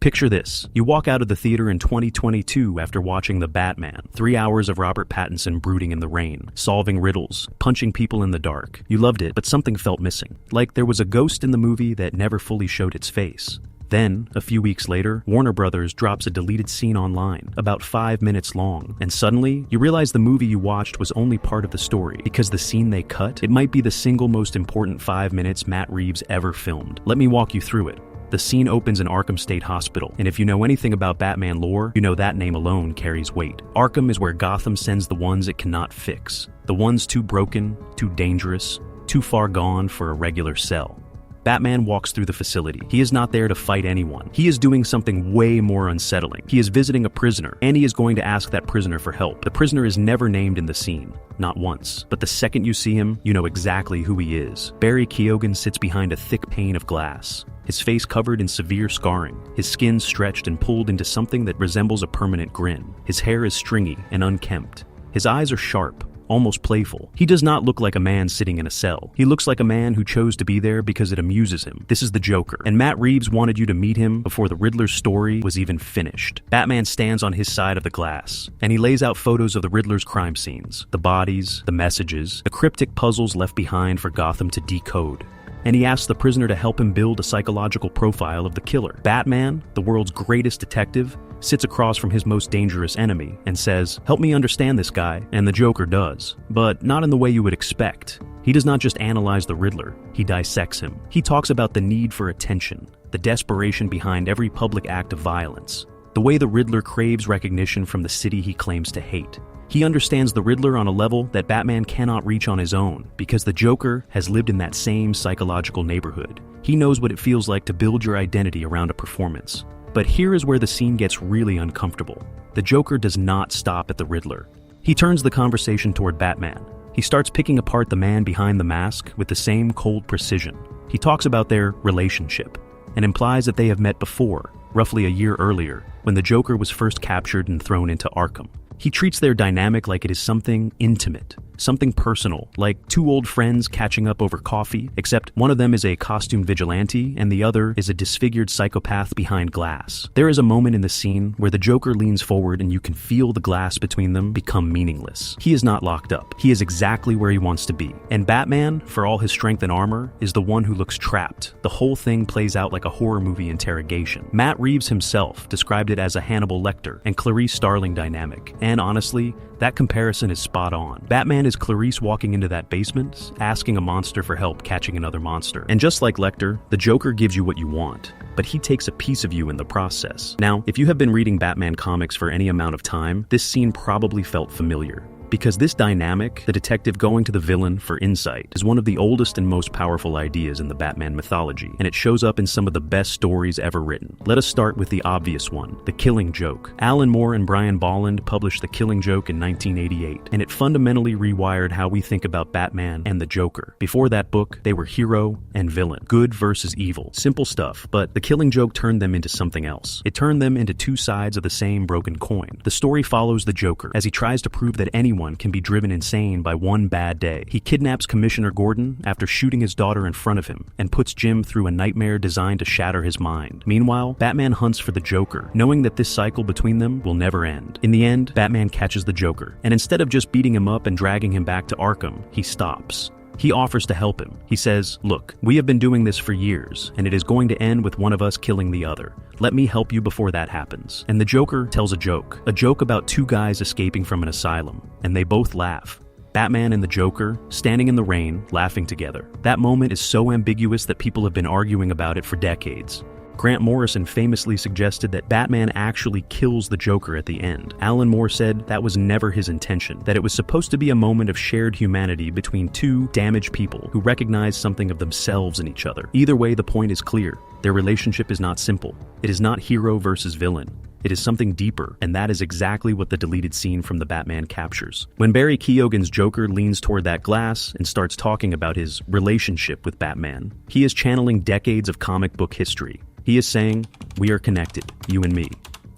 Picture this. You walk out of the theater in 2022 after watching The Batman. 3 hours of Robert Pattinson brooding in the rain, solving riddles, punching people in the dark. You loved it, but something felt missing. Like there was a ghost in the movie that never fully showed its face. Then, a few weeks later, Warner Brothers drops a deleted scene online, about 5 minutes long, and suddenly, you realize the movie you watched was only part of the story, because the scene they cut, it might be the single most important 5 minutes Matt Reeves ever filmed. Let me walk you through it. The scene opens in Arkham State Hospital, and if you know anything about Batman lore, you know that name alone carries weight. Arkham is where Gotham sends the ones it cannot fix. The ones too broken, too dangerous, too far gone for a regular cell. Batman walks through the facility. He is not there to fight anyone. He is doing something way more unsettling. He is visiting a prisoner, and he is going to ask that prisoner for help. The prisoner is never named in the scene. Not once. But the second you see him, you know exactly who he is. Barry Keoghan sits behind a thick pane of glass, his face covered in severe scarring, his skin stretched and pulled into something that resembles a permanent grin. His hair is stringy and unkempt. His eyes are sharp, almost playful. He does not look like a man sitting in a cell. He looks like a man who chose to be there because it amuses him. This is the Joker, and Matt Reeves wanted you to meet him before the Riddler's story was even finished. Batman stands on his side of the glass, and he lays out photos of the Riddler's crime scenes, the bodies, the messages, the cryptic puzzles left behind for Gotham to decode. And he asks the prisoner to help him build a psychological profile of the killer. Batman, the world's greatest detective, sits across from his most dangerous enemy and says, "Help me understand this guy," and the Joker does. But not in the way you would expect. He does not just analyze the Riddler, he dissects him. He talks about the need for attention, the desperation behind every public act of violence, the way the Riddler craves recognition from the city he claims to hate. He understands the Riddler on a level that Batman cannot reach on his own, because the Joker has lived in that same psychological neighborhood. He knows what it feels like to build your identity around a performance. But here is where the scene gets really uncomfortable. The Joker does not stop at the Riddler. He turns the conversation toward Batman. He starts picking apart the man behind the mask with the same cold precision. He talks about their relationship, and implies that they have met before, roughly a year earlier, when the Joker was first captured and thrown into Arkham. He treats their dynamic like it is something intimate, something personal, like two old friends catching up over coffee, except one of them is a costume vigilante and the other is a disfigured psychopath behind glass. There is a moment in the scene where the Joker leans forward and you can feel the glass between them become meaningless. He is not locked up. He is exactly where he wants to be. And Batman, for all his strength and armor, is the one who looks trapped. The whole thing plays out like a horror movie interrogation. Matt Reeves himself described it as a Hannibal Lecter and Clarice Starling dynamic. And honestly, that comparison is spot on. Batman is Clarice walking into that basement, asking a monster for help catching another monster. And just like Lecter, the Joker gives you what you want, but he takes a piece of you in the process. Now, if you have been reading Batman comics for any amount of time, this scene probably felt familiar. Because this dynamic, the detective going to the villain for insight, is one of the oldest and most powerful ideas in the Batman mythology, and it shows up in some of the best stories ever written. Let us start with the obvious one, The Killing Joke. Alan Moore and Brian Bolland published The Killing Joke in 1988, and it fundamentally rewired how we think about Batman and the Joker. Before that book, they were hero and villain, good versus evil. Simple stuff, but The Killing Joke turned them into something else. It turned them into two sides of the same broken coin. The story follows the Joker as he tries to prove that anyone can be driven insane by one bad day. He kidnaps Commissioner Gordon after shooting his daughter in front of him and puts Jim through a nightmare designed to shatter his mind. Meanwhile, Batman hunts for the Joker, knowing that this cycle between them will never end. In the end, Batman catches the Joker, and instead of just beating him up and dragging him back to Arkham, he stops. He offers to help him. He says, "Look, we have been doing this for years, and it is going to end with one of us killing the other. Let me help you before that happens." And the Joker tells a joke about two guys escaping from an asylum, and they both laugh. Batman and the Joker, standing in the rain, laughing together. That moment is so ambiguous that people have been arguing about it for decades. Grant Morrison famously suggested that Batman actually kills the Joker at the end. Alan Moore said that was never his intention, that it was supposed to be a moment of shared humanity between two damaged people who recognize something of themselves in each other. Either way, the point is clear. Their relationship is not simple. It is not hero versus villain. It is something deeper, and that is exactly what the deleted scene from The Batman captures. When Barry Keoghan's Joker leans toward that glass and starts talking about his relationship with Batman, he is channeling decades of comic book history. He is saying, "We are connected, you and me.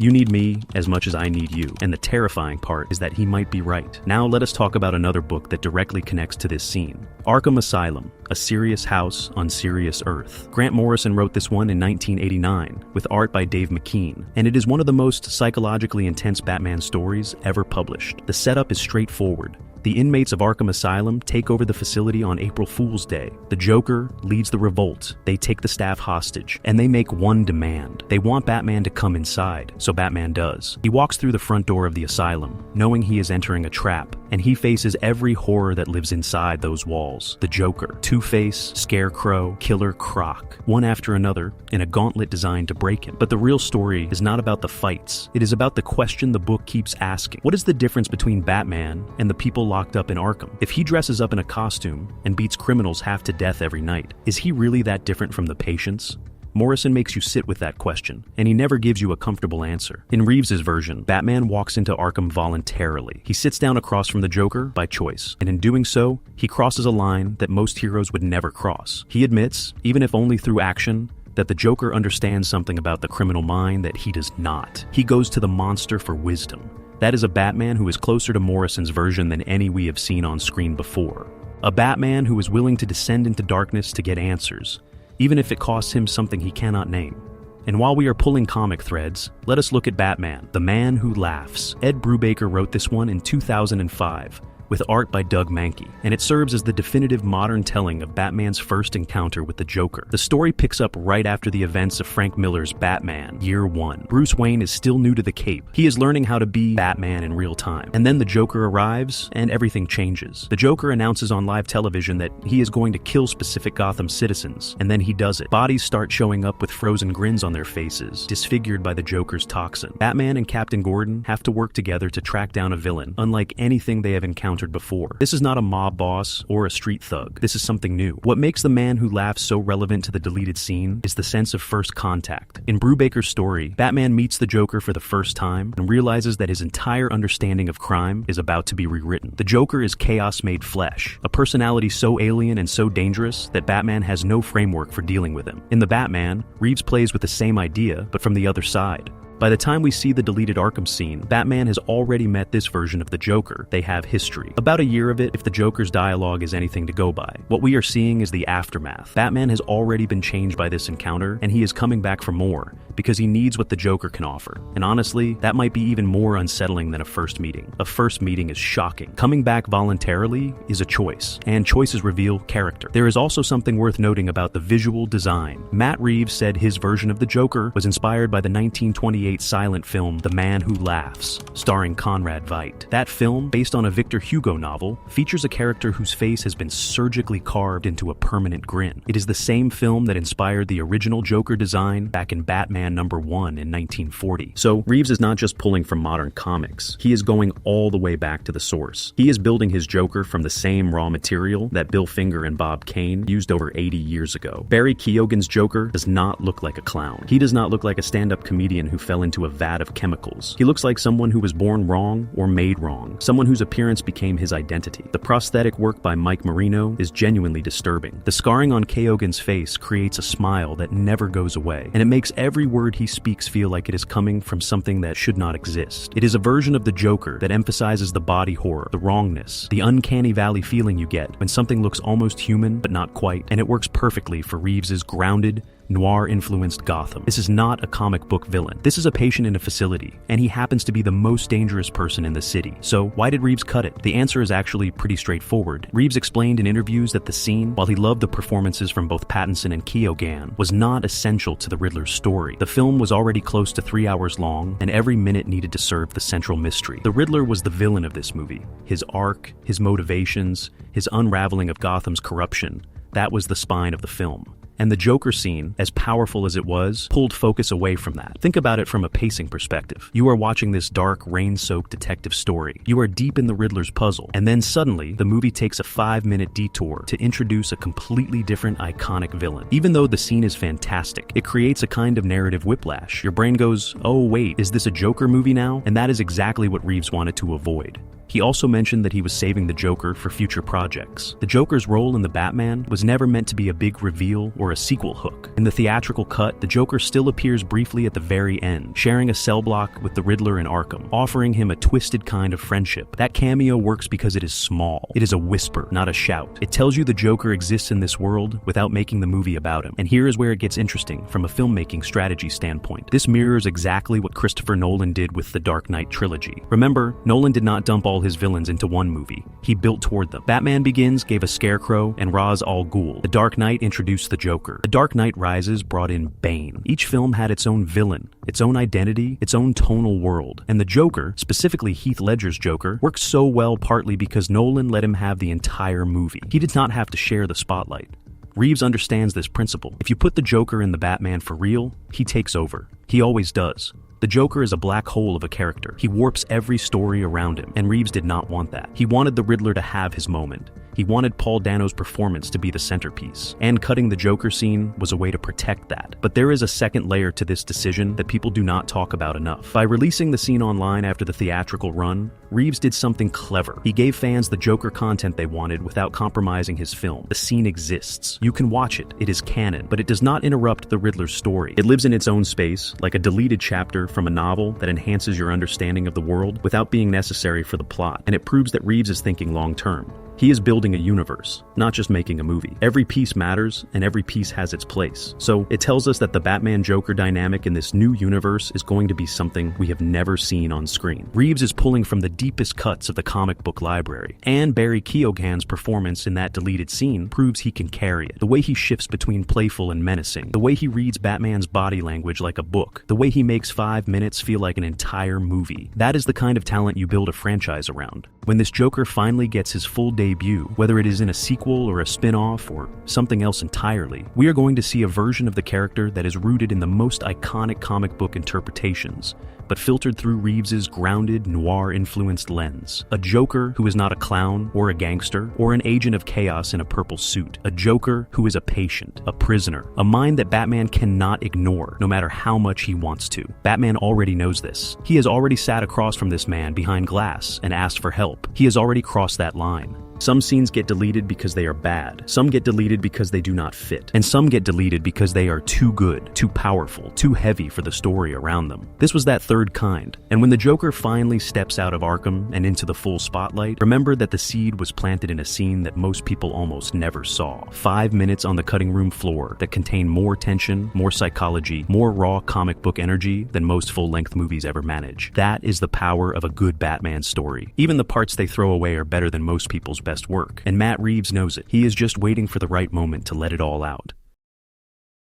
You need me as much as I need you, and the terrifying part is that he might be right. Now let us talk about another book that directly connects to this scene. Arkham Asylum, A Serious House on Serious Earth. Grant Morrison wrote this one in 1989, with art by Dave McKean, and it is one of the most psychologically intense Batman stories ever published. The setup is straightforward. The inmates of Arkham Asylum take over the facility on April Fool's Day. The Joker leads the revolt. They take the staff hostage, and they make one demand. They want Batman to come inside, so Batman does. He walks through the front door of the asylum, knowing he is entering a trap, and he faces every horror that lives inside those walls. The Joker, Two-Face, Scarecrow, Killer Croc, one after another, in a gauntlet designed to break him. But the real story is not about the fights. It is about the question the book keeps asking. What is the difference between Batman and the people locked up in Arkham? If he dresses up in a costume and beats criminals half to death every night, is he really that different from the patients? Morrison makes you sit with that question, and he never gives you a comfortable answer. In Reeves's version, Batman walks into Arkham voluntarily. He sits down across from the Joker by choice, and in doing so, he crosses a line that most heroes would never cross. He admits, even if only through action, that the Joker understands something about the criminal mind that he does not. He goes to the monster for wisdom. That is a Batman who is closer to Morrison's version than any we have seen on screen before. A Batman who is willing to descend into darkness to get answers, even if it costs him something he cannot name. And while we are pulling comic threads, let us look at Batman, the Man Who Laughs. Ed Brubaker wrote this one in 2005. With art by Doug Mankey, and it serves as the definitive modern telling of Batman's first encounter with the Joker. The story picks up right after the events of Frank Miller's Batman, Year One. Bruce Wayne is still new to the Cape. He is learning how to be Batman in real time. And then the Joker arrives, and everything changes. The Joker announces on live television that he is going to kill specific Gotham citizens, and then he does it. Bodies start showing up with frozen grins on their faces, disfigured by the Joker's toxin. Batman and Captain Gordon have to work together to track down a villain, unlike anything they have encountered before. This is not a mob boss or a street thug. This is something new. What makes The Man Who Laughs so relevant to the deleted scene is the sense of first contact. In Brubaker's story, Batman meets the Joker for the first time and realizes that his entire understanding of crime is about to be rewritten. The Joker is chaos made flesh, a personality so alien and so dangerous that Batman has no framework for dealing with him. In The Batman, Reeves plays with the same idea, but from the other side. By the time we see the deleted Arkham scene, Batman has already met this version of the Joker. They have history. About a year of it, if the Joker's dialogue is anything to go by. What we are seeing is the aftermath. Batman has already been changed by this encounter, and he is coming back for more, because he needs what the Joker can offer. And honestly, that might be even more unsettling than a first meeting. A first meeting is shocking. Coming back voluntarily is a choice, and choices reveal character. There is also something worth noting about the visual design. Matt Reeves said his version of the Joker was inspired by the 1928 silent film The Man Who Laughs, starring Conrad Veidt. That film, based on a Victor Hugo novel, features a character whose face has been surgically carved into a permanent grin. It is the same film that inspired the original Joker design back in Batman #1 in 1940. So Reeves is not just pulling from modern comics. He is going all the way back to the source. He is building his Joker from the same raw material that Bill Finger and Bob Kane used over 80 years ago. Barry Keoghan's Joker does not look like a clown. He does not look like a stand-up comedian who fell into a vat of chemicals. He looks like someone who was born wrong or made wrong, someone whose appearance became his identity. The prosthetic work by Mike Marino is genuinely disturbing. The scarring on Keoghan's face creates a smile that never goes away, and it makes every word he speaks feel like it is coming from something that should not exist. It is a version of the Joker that emphasizes the body horror, the wrongness, the uncanny valley feeling you get when something looks almost human but not quite, and it works perfectly for Reeves's grounded, noir-influenced Gotham. This is not a comic book villain. This is a patient in a facility, and he happens to be the most dangerous person in the city. So why did Reeves cut it? The answer is actually pretty straightforward. Reeves explained in interviews that the scene, while he loved the performances from both Pattinson and Keoghan, was not essential to the Riddler's story. The film was already close to 3 hours long, and every minute needed to serve the central mystery. The Riddler was the villain of this movie. His arc, his motivations, his unraveling of Gotham's corruption, that was the spine of the film. And the Joker scene, as powerful as it was, pulled focus away from that. Think about it from a pacing perspective. You are watching this dark, rain-soaked detective story. You are deep in the Riddler's puzzle. And then suddenly, the movie takes a 5-minute detour to introduce a completely different, iconic villain. Even though the scene is fantastic, it creates a kind of narrative whiplash. Your brain goes, oh wait, is this a Joker movie now? And that is exactly what Reeves wanted to avoid. He also mentioned that he was saving the Joker for future projects. The Joker's role in the Batman was never meant to be a big reveal or a sequel hook. In the theatrical cut, the Joker still appears briefly at the very end, sharing a cell block with the Riddler in Arkham, offering him a twisted kind of friendship. That cameo works because it is small. It is a whisper, not a shout. It tells you the Joker exists in this world without making the movie about him. And here is where it gets interesting from a filmmaking strategy standpoint. This mirrors exactly what Christopher Nolan did with the Dark Knight trilogy. Remember, Nolan did not dump all his villains into one movie. He built toward them. Batman Begins gave a Scarecrow and Ra's al Ghul. The Dark Knight introduced the Joker. The Dark Knight Rises brought in Bane. Each film had its own villain, its own identity, its own tonal world. And the Joker, specifically Heath Ledger's Joker, worked so well partly because Nolan let him have the entire movie. He did not have to share the spotlight. Reeves understands this principle. If you put the Joker in the Batman for real, he takes over. He always does. The Joker is a black hole of a character. He warps every story around him, and Reeves did not want that. He wanted the Riddler to have his moment. He wanted Paul Dano's performance to be the centerpiece, and cutting the Joker scene was a way to protect that. But there is a second layer to this decision that people do not talk about enough. By releasing the scene online after the theatrical run, Reeves did something clever. He gave fans the Joker content they wanted without compromising his film. The scene exists. You can watch it. It is canon, but it does not interrupt the Riddler's story. It lives in its own space, like a deleted chapter from a novel that enhances your understanding of the world without being necessary for the plot, and it proves that Reeves is thinking long-term. He is building a universe, not just making a movie. Every piece matters, and every piece has its place. So it tells us that the Batman-Joker dynamic in this new universe is going to be something we have never seen on screen. Reeves is pulling from the deepest cuts of the comic book library, and Barry Keoghan's performance in that deleted scene proves he can carry it. The way he shifts between playful and menacing, the way he reads Batman's body language like a book, the way he makes 5 minutes feel like an entire movie. That is the kind of talent you build a franchise around. When this Joker finally gets his full debut, whether it is in a sequel or a spin-off or something else entirely, we are going to see a version of the character that is rooted in the most iconic comic book interpretations, but filtered through Reeves's grounded, noir-influenced lens. A Joker who is not a clown or a gangster or an agent of chaos in a purple suit. A Joker who is a patient, a prisoner, a mind that Batman cannot ignore, no matter how much he wants to. Batman already knows this. He has already sat across from this man behind glass and asked for help. He has already crossed that line. Some scenes get deleted because they are bad. Some get deleted because they do not fit. And some get deleted because they are too good, too powerful, too heavy for the story around them. This was that third kind. And when the Joker finally steps out of Arkham and into the full spotlight, remember that the seed was planted in a scene that most people almost never saw. 5 minutes on the cutting room floor that contain more tension, more psychology, more raw comic book energy than most full-length movies ever manage. That is the power of a good Batman story. Even the parts they throw away are better than most people's best work, and Matt Reeves knows it. He is just waiting for the right moment to let it all out.